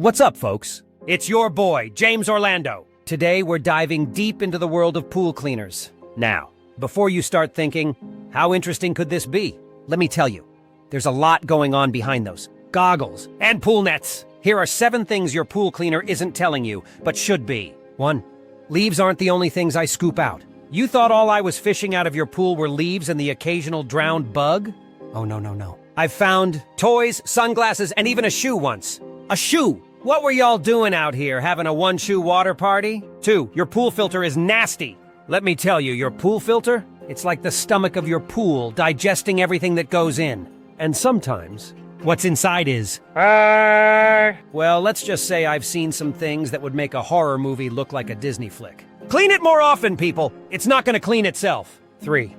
What's up, folks? It's your boy, James Orlando. Today, we're diving deep into the world of pool cleaners. Now, before you start thinking, how interesting could this be? Let me tell you, there's a lot going on behind those goggles and pool nets. Here are 7 things your pool cleaner isn't telling you, but should be. 1. Leaves aren't the only things I scoop out. You thought all I was fishing out of your pool were leaves and the occasional drowned bug? Oh, no. I've found toys, sunglasses, and even a shoe once. A shoe! What were y'all doing out here, having a one-shoe water party? 2. Your pool filter is nasty. Let me tell you, your pool filter? It's like the stomach of your pool, digesting everything that goes in. And sometimes, what's inside is... Well, let's just say I've seen some things that would make a horror movie look like a Disney flick. Clean it more often, people! It's not gonna clean itself. 3.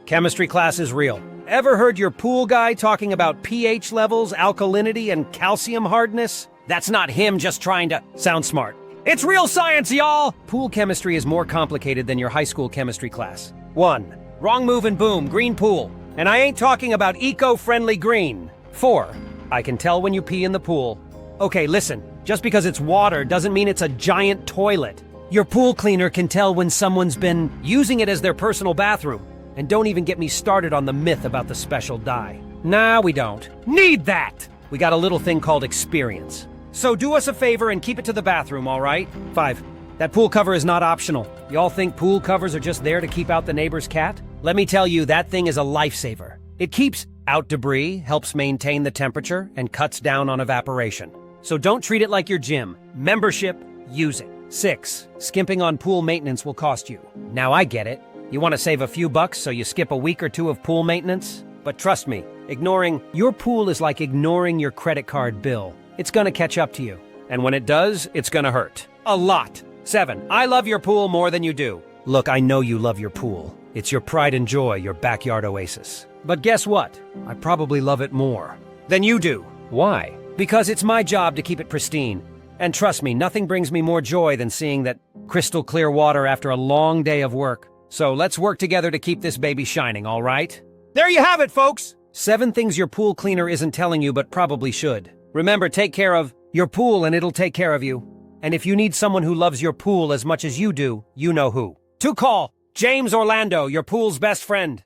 Chemistry class is real. Ever heard your pool guy talking about pH levels, alkalinity, and calcium hardness? That's not him just trying to sound smart. It's real science, y'all! Pool chemistry is more complicated than your high school chemistry class. 1. Wrong move and boom, green pool. And I ain't talking about eco-friendly green. 4. I can tell when you pee in the pool. Okay, listen, just because it's water doesn't mean it's a giant toilet. Your pool cleaner can tell when someone's been using it as their personal bathroom. And don't even get me started on the myth about the special dye. Nah, we don't need that! We got a little thing called experience. So do us a favor and keep it to the bathroom, all right? 5. That pool cover is not optional. Y'all think pool covers are just there to keep out the neighbor's cat? Let me tell you, that thing is a lifesaver. It keeps out debris, helps maintain the temperature, and cuts down on evaporation. So don't treat it like your gym. Membership, use it. 6. Skimping on pool maintenance will cost you. Now I get it. You want to save a few bucks so you skip a week or 2 of pool maintenance? But trust me, ignoring your pool is like ignoring your credit card bill. It's gonna catch up to you. And when it does, it's gonna hurt. A lot. 7. I love your pool more than you do. Look, I know you love your pool. It's your pride and joy, your backyard oasis. But guess what? I probably love it more than you do. Why? Because it's my job to keep it pristine. And trust me, nothing brings me more joy than seeing that crystal clear water after a long day of work. So let's work together to keep this baby shining, all right? There you have it, folks! 7 things your pool cleaner isn't telling you but probably should. Remember, take care of your pool and it'll take care of you. And if you need someone who loves your pool as much as you do, you know who. To call James Orlando, your pool's best friend.